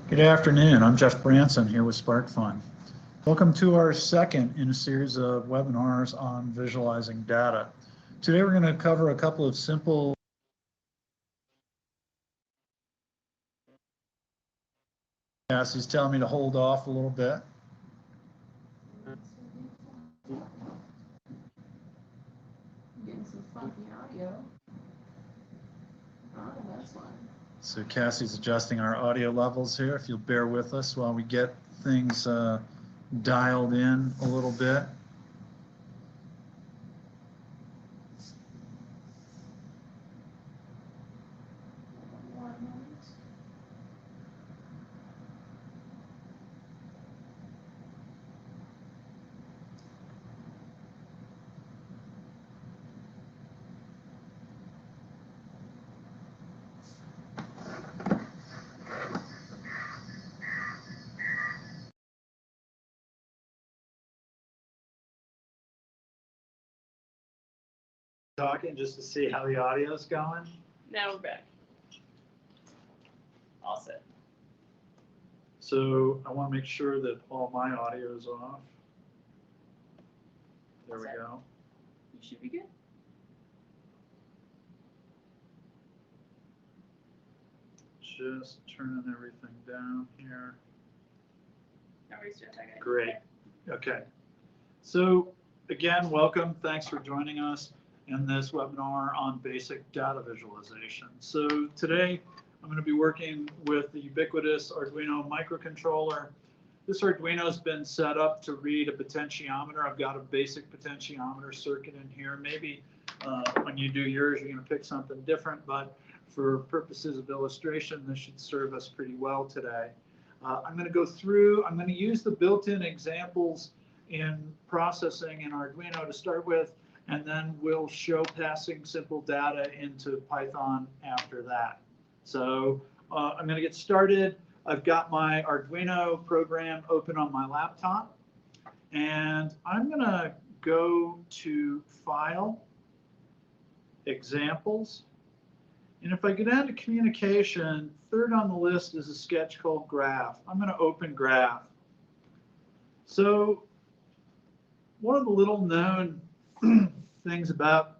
Good afternoon. I'm Jeff Branson here with SparkFun. Welcome to our second in a series of webinars on visualizing data. Today we're going to cover a couple of simple Cassie's telling me to hold off a little bit. Getting some funky audio. Oh, that's one. So Cassie's adjusting our audio levels here. If you'll bear with us while we get things dialed in a little bit. One moment. Talking just to see how the audio's going. Now we're back. All set. So I want to make sure that all my audio is off. There we go. You should be good. Just turning everything down here. No worries, Jeff. I got you. Great. Okay. So again, welcome. Thanks for joining us in this webinar on basic data visualization. So today I'm going to be working with the ubiquitous Arduino microcontroller. This Arduino has been set up to read a potentiometer. I've got a basic potentiometer circuit in here. Maybe when you do yours, you're going to pick something different, but for purposes of illustration, this should serve us pretty well today. I'm going to go through, I'm going to use the built-in examples in processing in Arduino to start with, and then we'll show passing simple data into Python after that. So I'm going to get started. I've got my Arduino program open on my laptop, and I'm going to go to File, Examples, and if I go down to Communication, third on the list is a sketch called Graph. I'm going to open Graph. So one of the little known things about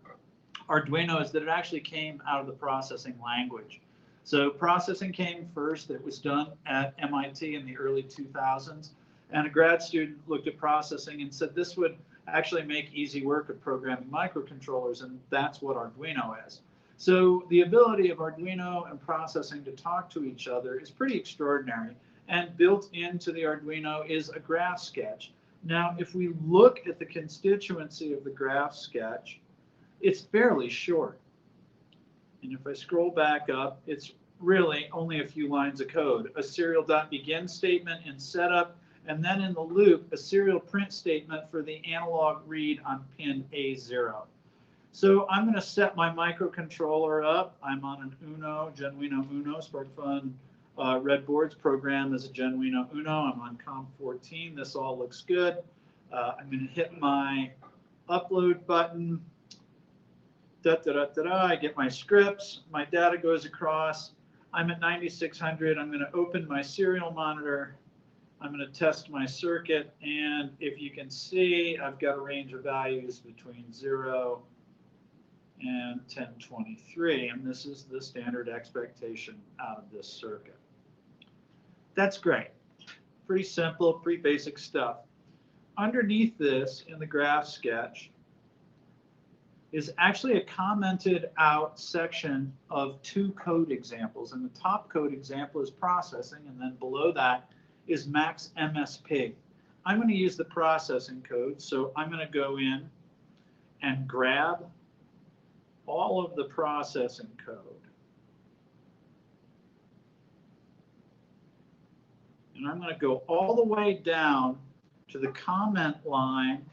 Arduino is that it actually came out of the processing language. So processing came first. It was done at MIT in the early 2000s. And a grad student looked at processing and said this would actually make easy work of programming microcontrollers, and that's what Arduino is. So the ability of Arduino and processing to talk to each other is pretty extraordinary. And built into the Arduino is a graph sketch. Now, if we look at the constituency of the graph sketch, it's fairly short. And if I scroll back up, it's really only a few lines of code. A serial.begin statement in setup, and then in the loop, a serial print statement for the analog read on pin A0. So I'm going to set my microcontroller up. I'm on an Uno, Genuino Uno, SparkFun Red Boards program as a Genuino Uno. I'm on COM14. This all looks good. I'm going to hit my upload button. I get my scripts. My data goes across. I'm at 9600. I'm going to open my serial monitor. I'm going to test my circuit. And if you can see, I've got a range of values between 0 and 1023. And this is the standard expectation out of this circuit. That's great. Pretty simple, pretty basic stuff. Underneath this in the graph sketch is actually a commented out section of two code examples. And the top code example is processing, and then below that is max MSP. I'm going to use the processing code, so I'm going to go in and grab all of the processing code. And I'm going to go all the way down to the comment line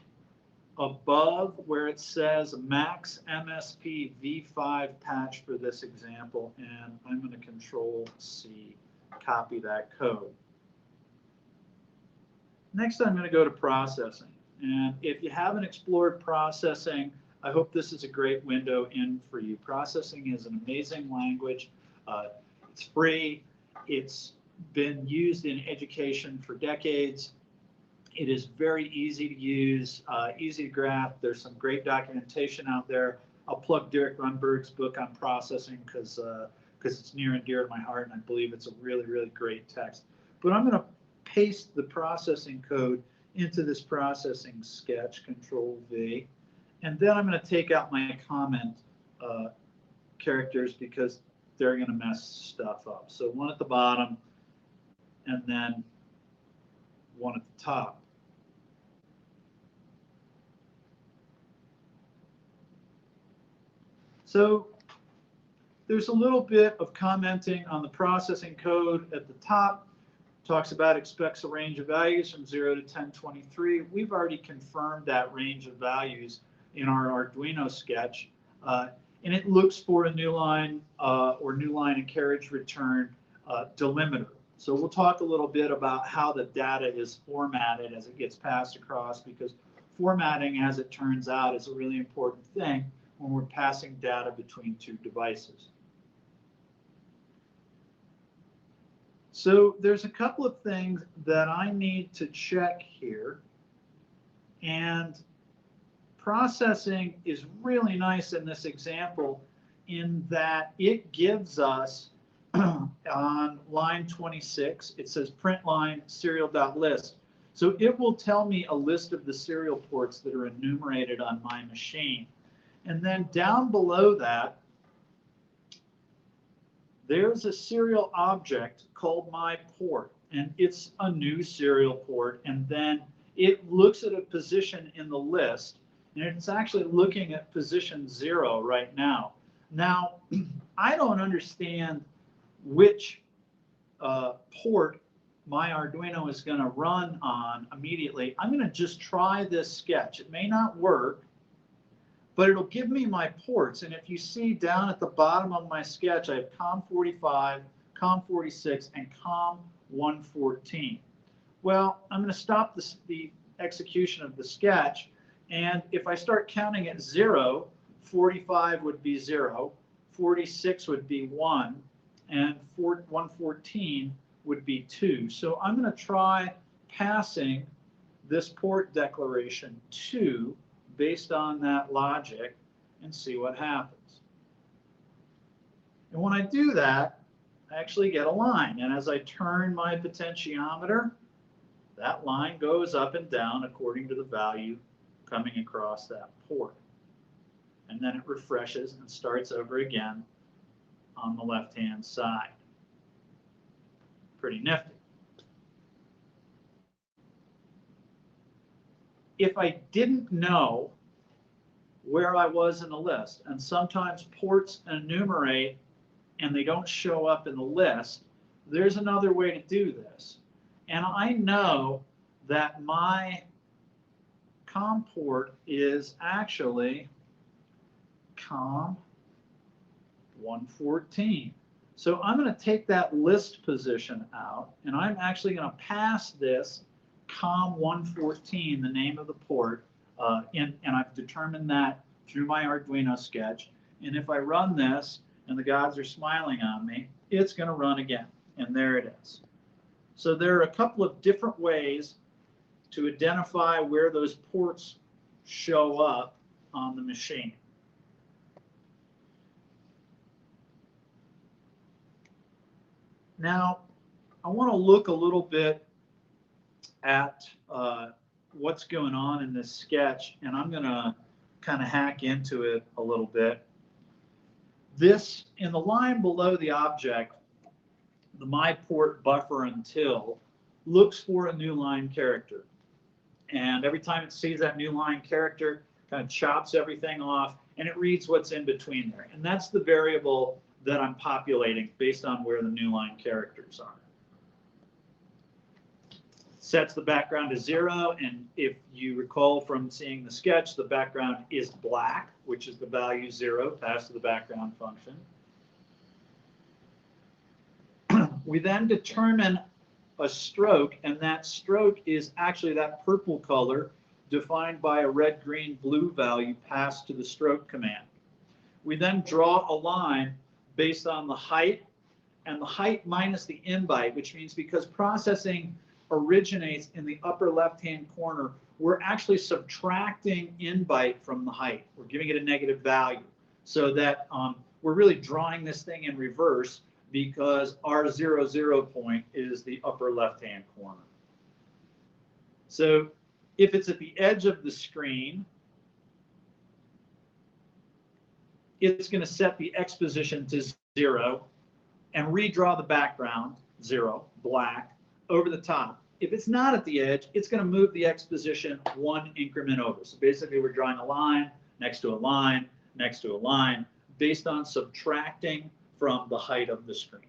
above where it says max MSP V5 patch for this example, and I'm going to Control-C, copy that code. Next, I'm going to go to processing. And if you haven't explored processing, I hope this is a great window in for you. Processing is an amazing language. It's free. It's been used in education for decades. It is very easy to use, easy to graph. There's some great documentation out there. I'll plug Derek Runberg's book on processing because it's near and dear to my heart, and I believe it's a really, really great text. But I'm going to paste the processing code into this processing sketch, Control V, and then I'm going to take out my comment characters because they're going to mess stuff up. So one at the bottom, and then one at the top. So there's a little bit of commenting on the processing code at the top. Talks about expects a range of values from 0 to 1023. We've already confirmed that range of values in our Arduino sketch. And it looks for a new line or new line and carriage return delimiter. So we'll talk a little bit about how the data is formatted as it gets passed across, because formatting, as it turns out, is a really important thing when we're passing data between two devices. So there's a couple of things that I need to check here. And processing is really nice in this example in that it gives us on line 26, it says print line serial.list. So it will tell me a list of the serial ports that are enumerated on my machine. And then down below that, there's a serial object called my port, and it's a new serial port. And then it looks at a position in the list, and it's actually looking at position 0 right now. Now, I don't understand which port my Arduino is going to run on immediately. I'm going to just try this sketch. It may not work, but it'll give me my ports. And if you see down at the bottom of my sketch, I have COM45, COM46, and COM114. Well, I'm going to stop the execution of the sketch. And if I start counting at 0, 45 would be 0, 46 would be 1, and 114 would be 2. So I'm going to try passing this port declaration 2 based on that logic and see what happens. And when I do that, I actually get a line. And as I turn my potentiometer, that line goes up and down according to the value coming across that port. And then it refreshes and starts over again on the left-hand side. Pretty nifty. If I didn't know where I was in the list, and sometimes ports enumerate and they don't show up in the list, there's another way to do this. And I know that my COM port is actually COM114. So I'm going to take that list position out, and I'm actually going to pass this COM114, the name of the port, and I've determined that through my Arduino sketch. And if I run this, and the gods are smiling on me, it's going to run again. And there it is. So there are a couple of different ways to identify where those ports show up on the machine. Now, I want to look a little bit at what's going on in this sketch, and I'm going to kind of hack into it a little bit. This, in the line below the object, the my port buffer until looks for a new line character. And every time it sees that new line character, kind of chops everything off, and it reads what's in between there. And that's the variable that I'm populating based on where the new line characters are. Sets the background to 0, and if you recall from seeing the sketch, the background is black, which is the value 0 passed to the background function. We then determine a stroke, and that stroke is actually that purple color defined by a red, green, blue value passed to the stroke command. We then draw a line based on the height and the height minus the in byte, which means because processing originates in the upper left-hand corner, we're actually subtracting in byte from the height. We're giving it a negative value so that we're really drawing this thing in reverse because our 0, 0 point is the upper left-hand corner. So if it's at the edge of the screen, it's going to set the X position to 0 and redraw the background, 0, black, over the top. If it's not at the edge, it's going to move the X position 1 increment over. So basically, we're drawing a line next to a line next to a line based on subtracting from the height of the screen.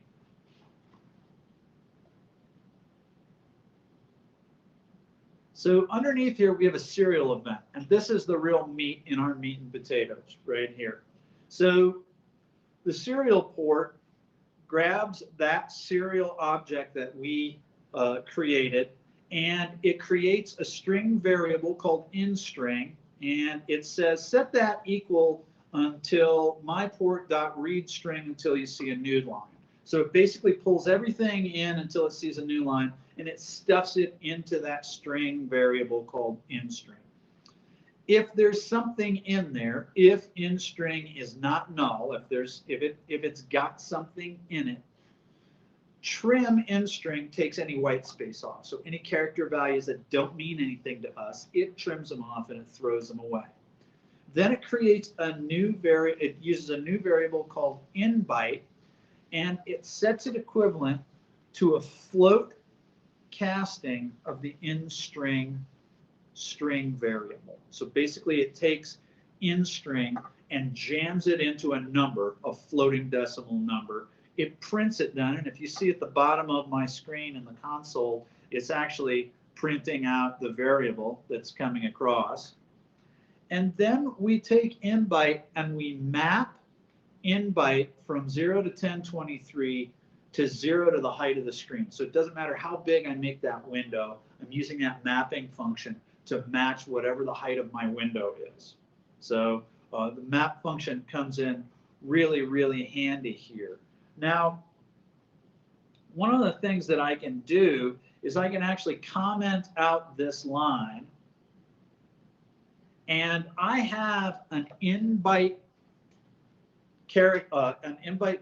So underneath here, we have a serial event, and this is the real meat in our meat and potatoes right here. So the serial port grabs that serial object that we created, and it creates a string variable called inString, and it says set that equal until myPort.readString until you see a new line. So it basically pulls everything in until it sees a new line, and it stuffs it into that string variable called inString. If there's something in there, if inString is not null, if it's got something in it, trim inString takes any white space off. So any character values that don't mean anything to us, it trims them off and it throws them away. Then it creates a new it uses a new variable called inByte, and it sets it equivalent to a float casting of the inString string variable. So basically it takes inString and jams it into a number, a floating decimal number. It prints it down, and if you see at the bottom of my screen in the console, it's actually printing out the variable that's coming across. And then we take inByte and we map inByte from 0 to 1023 to 0 to the height of the screen. So it doesn't matter how big I make that window, I'm using that mapping function to match whatever the height of my window is. So the map function comes in really, really handy here. Now, one of the things that I can do is I can actually comment out this line, and I have an inByte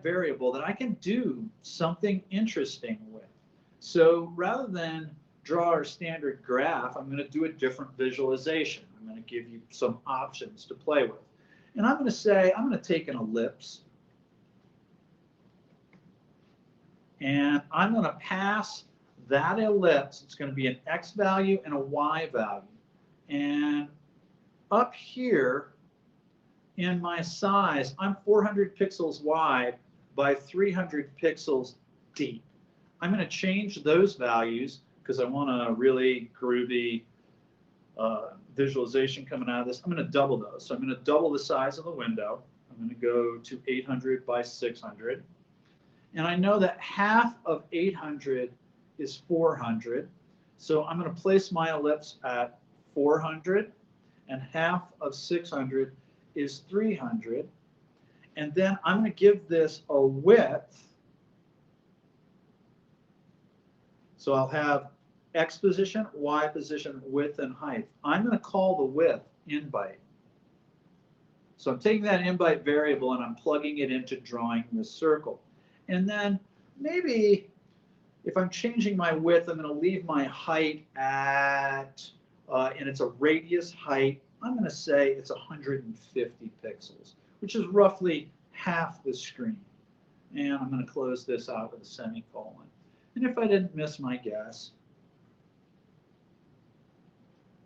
variable that I can do something interesting with. So rather than draw our standard graph, I'm going to do a different visualization. I'm going to give you some options to play with. And I'm going to say, I'm going to take an ellipse, and I'm going to pass that ellipse. It's going to be an X value and a Y value. And up here in my size, I'm 400 pixels wide by 300 pixels deep. I'm going to change those values because I want a really groovy visualization coming out of this. I'm going to double those. So I'm going to double the size of the window. I'm going to go to 800 by 600. And I know that half of 800 is 400. So I'm going to place my ellipse at 400, and half of 600 is 300. And then I'm going to give this a width. So I'll have X position, Y position, width, and height. I'm going to call the width inByte. So I'm taking that inByte variable and I'm plugging it into drawing this circle. And then maybe if I'm changing my width, I'm going to leave my height at, and it's a radius height, I'm going to say it's 150 pixels, which is roughly half the screen. And I'm going to close this out with a semicolon. And if I didn't miss my guess,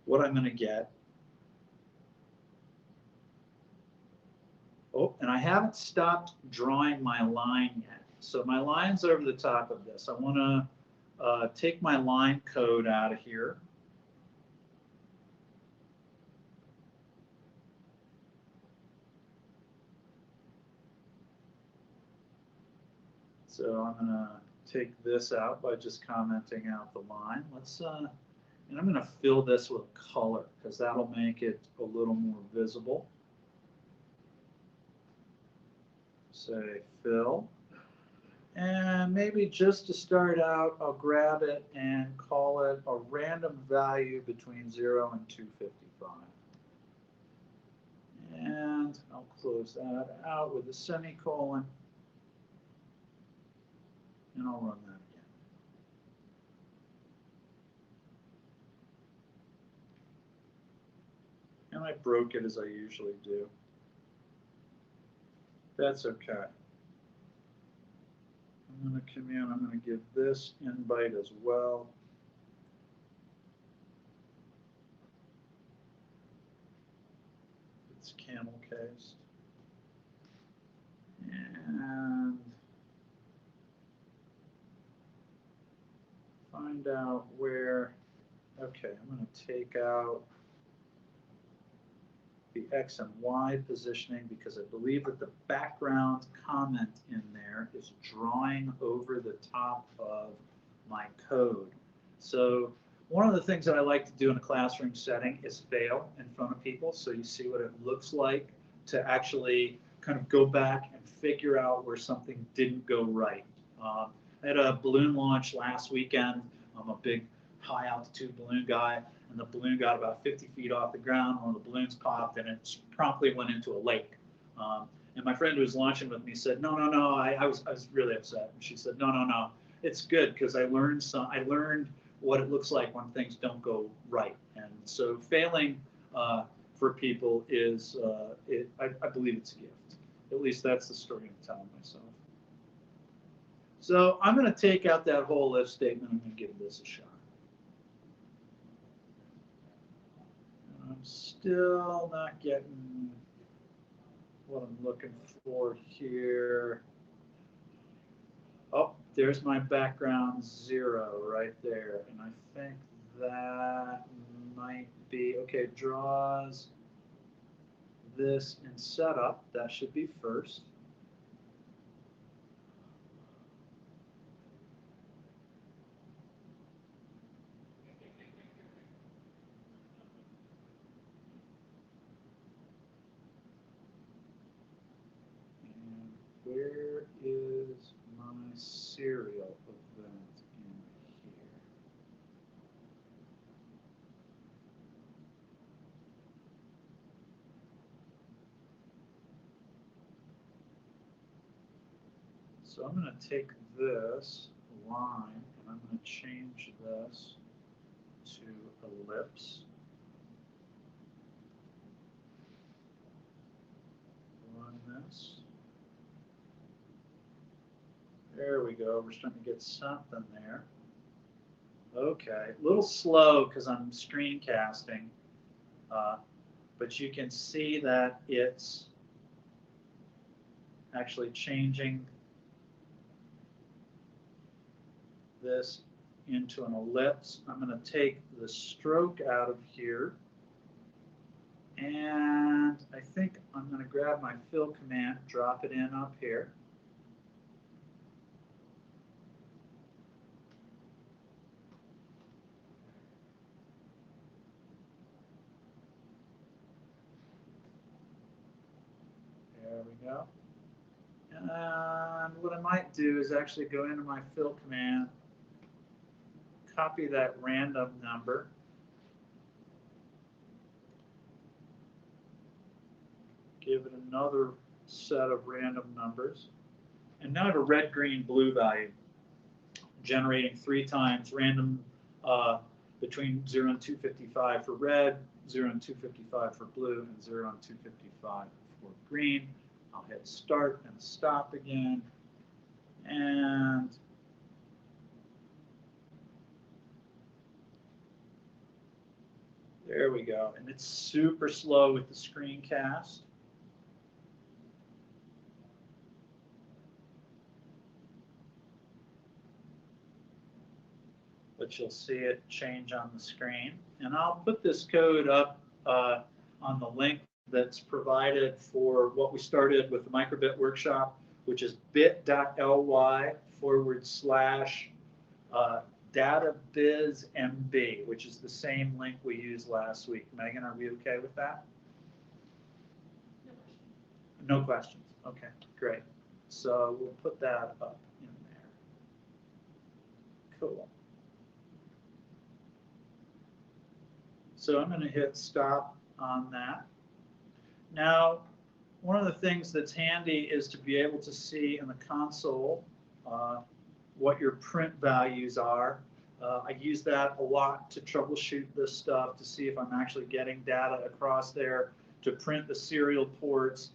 what I'm going to get, oh, and I haven't stopped drawing my line yet. So my line's over the top of this. I want to take my line code out of here. So I'm going to take this out by just commenting out the line. And I'm going to fill this with color because that'll make it a little more visible. Say fill. And maybe just to start out, I'll grab it and call it a random value between 0 and 255. And I'll close that out with a semicolon. And I'll run that again. And I broke it as I usually do. That's okay. I'm going to come in, I'm going to give this invite as well. It's camel cased. And find out where, okay, I'm going to take out the X and Y positioning because I believe that the background comment in there is drawing over the top of my code. So one of the things that I like to do in a classroom setting is fail in front of people so you see what it looks like to actually kind of go back and figure out where something didn't go right. I had a balloon launch last weekend. I'm a big high altitude balloon guy. And the balloon got about 50 feet off the ground. One of the balloons popped, and it promptly went into a lake. And my friend who was launching with me said, "No, no, no." I was really upset. And she said, "No, no, no. It's good because I learned what it looks like when things don't go right." And so failing for people is, I believe it's a gift. At least that's the story I'm telling myself. So I'm going to take out that whole if statement. I'm going to give this a shot. I'm still not getting what I'm looking for here. Oh, there's my background 0 right there. And I think that might be, okay, draws this in setup. That should be first. Where is my serial event in here? So I'm going to take this line and I'm going to change this to ellipse. Run this. There we go. We're starting to get something there. Okay, a little slow because I'm screencasting, but you can see that it's actually changing this into an ellipse. I'm going to take the stroke out of here, and I think I'm going to grab my fill command, drop it in up here. There we go. And what I might do is actually go into my fill command, copy that random number, give it another set of random numbers, and now I have a red, green, blue value generating 3 times random between 0 and 255 for red, 0 and 255 for blue, and 0 and 255 for green. I'll hit start and stop again. And there we go. And it's super slow with the screencast. But you'll see it change on the screen. And I'll put this code up on the link that's provided for what we started with the microbit workshop, which is bit.ly/databizmb, which is the same link we used last week. Megan, are we okay with that? No questions. Okay, great. So we'll put that up in there. Cool. So I'm going to hit stop on that. Now, one of the things that's handy is to be able to see in the console what your print values are. I use that a lot to troubleshoot this stuff to see if I'm actually getting data across there, to print the serial ports,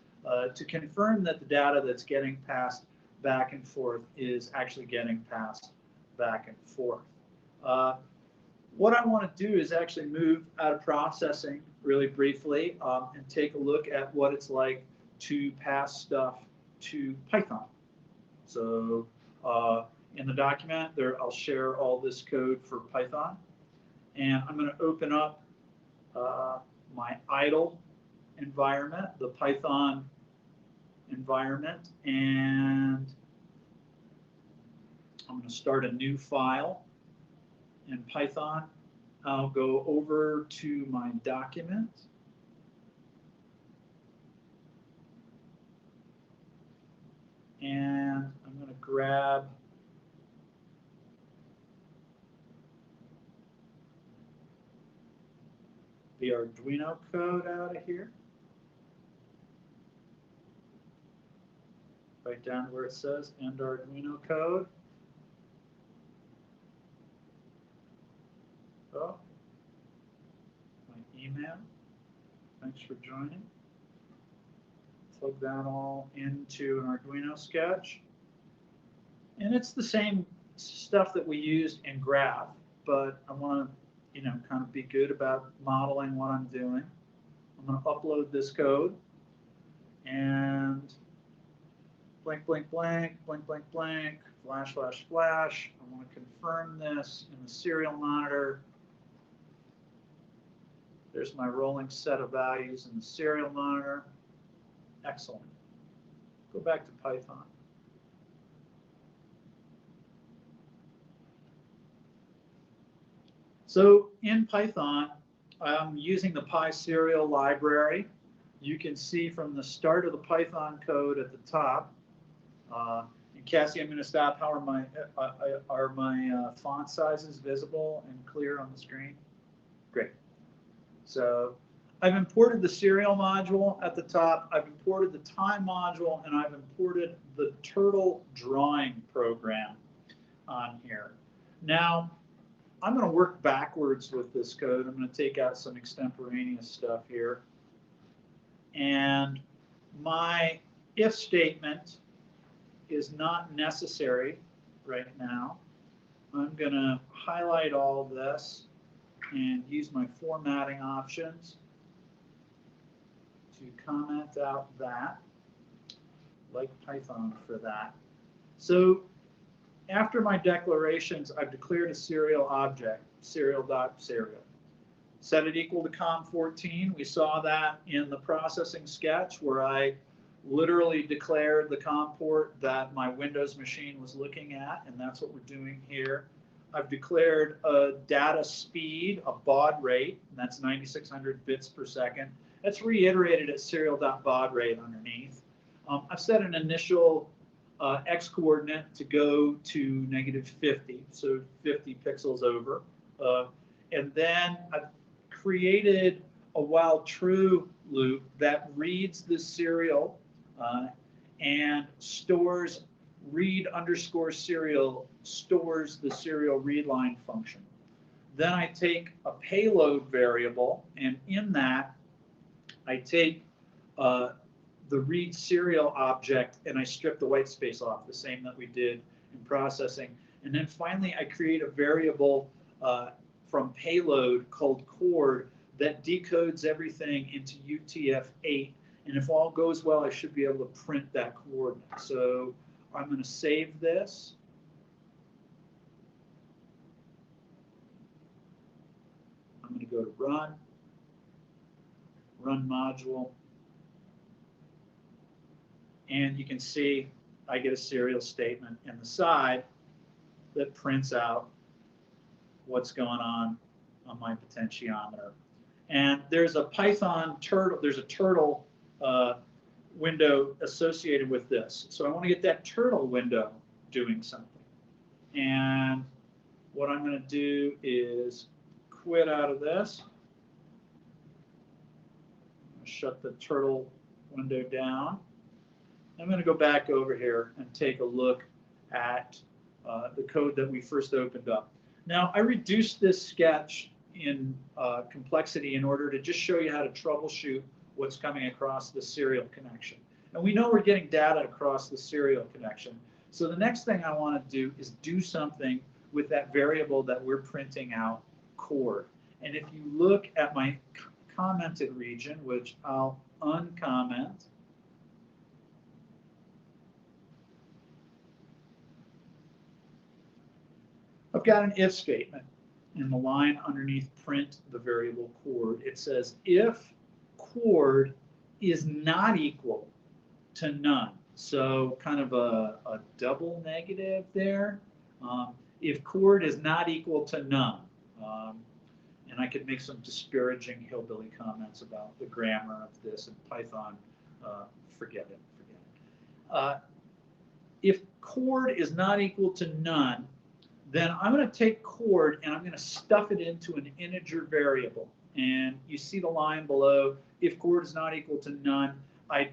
to confirm that the data that's getting passed back and forth is actually getting passed back and forth. What I want to do is actually move out of processing really briefly and take a look at what it's like to pass stuff to Python. So in the document there, I'll share all this code for Python. And I'm going to open up my idle environment, the Python environment, and I'm going to start a new file in Python. I'll go over to my document. And I'm going to grab the Arduino code out of here. Right down where it says end Arduino code. Oh, my email. Thanks for joining. Plug that all into an Arduino sketch. And it's the same stuff that we used in Graph, but I want to, kind of be good about modeling what I'm doing. I'm going to upload this code and blank, blank, blank, blank, blank, blank, flash, flash, flash. I want to confirm this in the serial monitor. There's my rolling set of values in the serial monitor. Excellent. Go back to Python. So in Python, I'm using the PySerial library. You can see from the start of the Python code at the top. And Cassie, I'm going to stop. How are my font sizes visible and clear on the screen? Great. So I've imported the serial module at the top. I've imported the time module, and I've imported the turtle drawing program on here. Now, I'm going to work backwards with this code. I'm going to take out some extemporaneous stuff here. And my if statement is not necessary right now. I'm going to highlight all of this and use my formatting options to comment out that, like Python for that. So after my declarations, I've declared a serial object, serial.serial. Set it equal to COM14. We saw that in the processing sketch where I literally declared the COM port that my Windows machine was looking at, and that's what we're doing here. I've declared a data speed, a baud rate, and that's 9600 bits per second. That's reiterated at serial.baud rate underneath. I've set an initial X coordinate to go to -50, so 50 pixels over. And then I've created a while true loop that reads the serial and stores read_serial, stores the serial read line function. Then I take a payload variable, and in that I take the read serial object and I strip the white space off, the same that we did in processing. And then finally I create a variable from payload called chord that decodes everything into UTF-8. And if all goes well, I should be able to print that coordinate. So I'm going to save this. I'm going to go to run module. And you can see I get a serial statement in the side that prints out what's going on my potentiometer. And there's a Python turtle, there's a turtle window associated with this. So I want to get that turtle window doing something. And what I'm going to do is quit out of this. Shut the turtle window down. I'm going to go back over here and take a look at the code that we first opened up. Now, I reduced this sketch in complexity in order to just show you how to troubleshoot what's coming across the serial connection. And we know we're getting data across the serial connection. So the next thing I want to do is do something with that variable that we're printing out, chord. And if you look at my commented region, which I'll uncomment, I've got an if statement in the line underneath print the variable chord. It says if chord is not equal to none. So kind of a double negative there. If chord is not equal to none. And I could make some disparaging hillbilly comments about the grammar of this in Python. Forget it. If chord is not equal to none, then I'm going to take chord and I'm going to stuff it into an integer variable. And you see the line below, if chord is not equal to none, I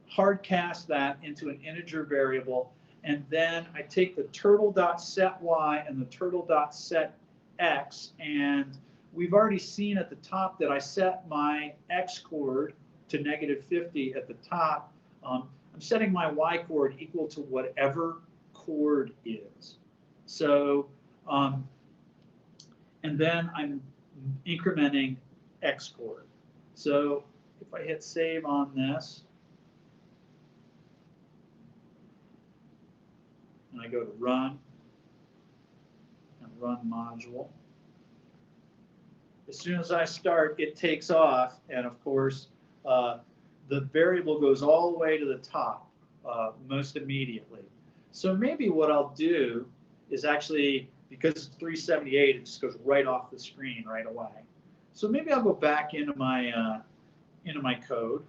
hard cast that into an integer variable. And then I take the turtle.setY and the turtle.setX, and we've already seen at the top that I set my X chord to -50 at the top. I'm setting my Y chord equal to whatever chord is. So, and then I'm incrementing X chord. So if I hit save on this, and I go to run, and run module, as soon as I start, it takes off, and of course, the variable goes all the way to the top most immediately. So maybe what I'll do is actually, because it's 378, it just goes right off the screen right away. So maybe I'll go back into my code.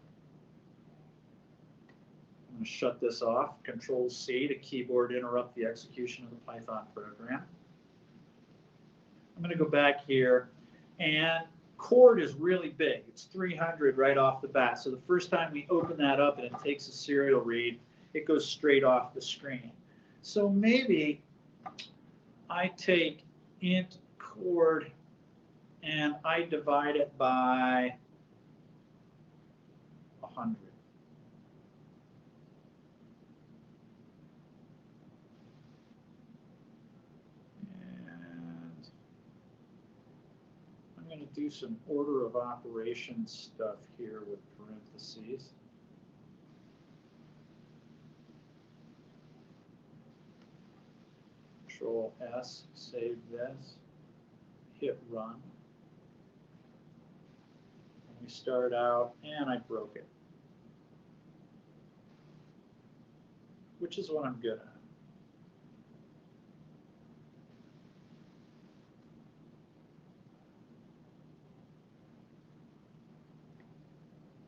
I'm going to shut this off. Control-C to keyboard interrupt the execution of the Python program. I'm going to go back here, and chord is really big. It's 300 right off the bat. So the first time we open that up and it takes a serial read, it goes straight off the screen. So maybe I take int chord and I divide it by 100. And I'm going to do some order of operations stuff here with parentheses. Control S, save this, hit run. And we start out, and I broke it, which is what I'm good at.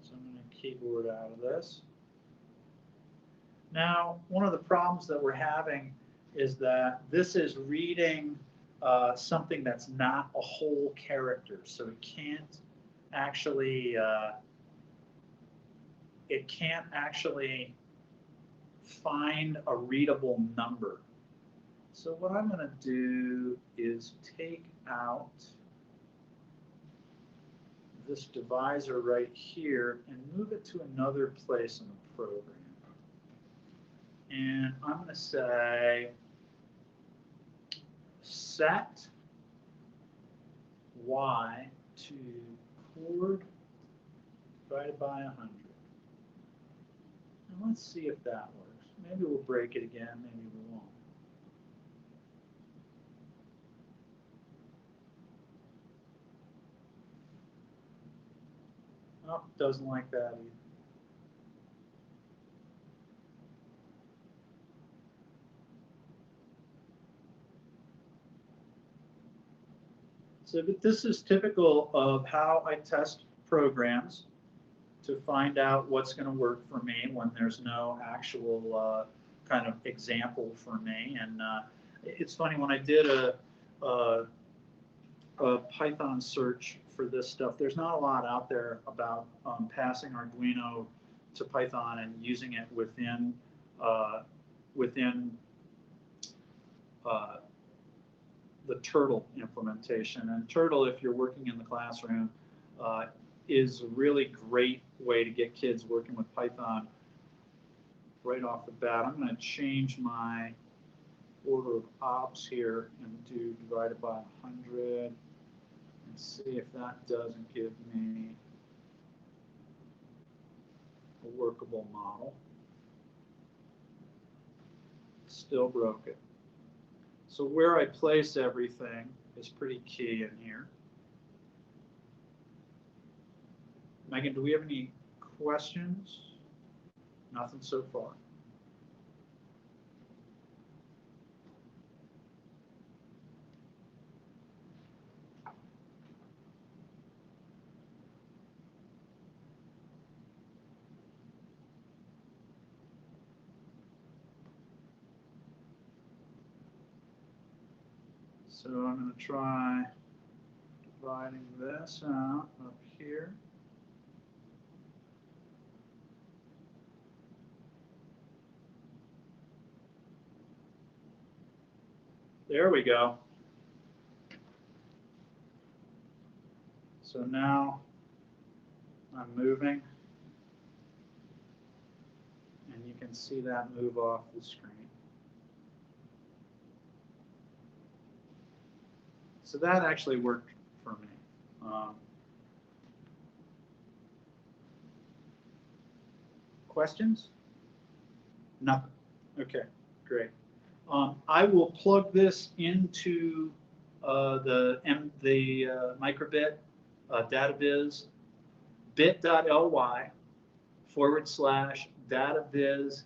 So I'm going to keyboard out of this. Now, one of the problems that we're having is that this is reading something that's not a whole character, so it can't actually find a readable number. So what I'm going to do is take out this divisor right here and move it to another place in the program. And I'm going to say set Y to chord divided by 100. And let's see if that works. Maybe we'll break it again, maybe we won't. Oh, doesn't like that either. So this is typical of how I test programs to find out what's going to work for me when there's no actual kind of example for me. And It's funny, when I did a Python search for this stuff, there's not a lot out there about passing Arduino to Python and using it within the Turtle implementation. And Turtle, if you're working in the classroom, is a really great way to get kids working with Python right off the bat. I'm going to change my order of ops here and do divided by 100 and see if that doesn't give me a workable model. Still broke it. So where I place everything is pretty key in here. Megan, do we have any questions? Nothing so far. So I'm going to try dividing this out up here. There we go. So now I'm moving, and you can see that move off the screen. So that actually worked for me. Questions? Nothing. Okay, great. I will plug this into the microbit dataviz bit.ly/dataviz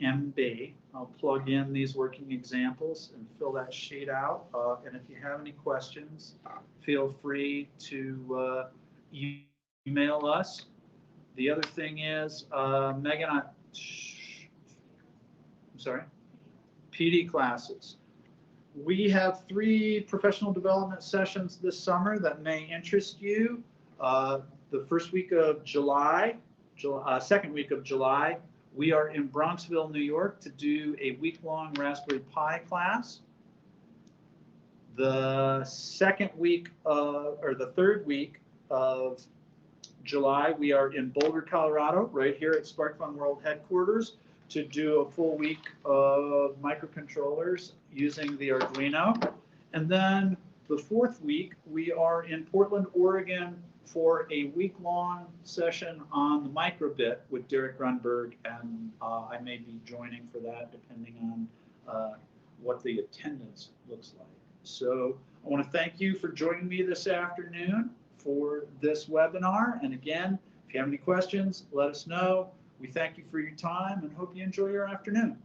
MB. I'll plug in these working examples and fill that sheet out. And if you have any questions, feel free to email us. The other thing is, Megan, I'm sorry, PD classes. We have 3 professional development sessions this summer that may interest you. The first week of July, second week of July, we are in Bronxville, New York to do a week-long Raspberry Pi class. The second week or the third week of July, we are in Boulder, Colorado, right here at SparkFun World headquarters to do a full week of microcontrollers using the Arduino. And then the fourth week, we are in Portland, Oregon for a week-long session on the microbit with Derek Grunberg, and I may be joining for that depending on what the attendance looks like. So I want to thank you for joining me this afternoon for this webinar. And again, if you have any questions, let us know. We thank you for your time and hope you enjoy your afternoon.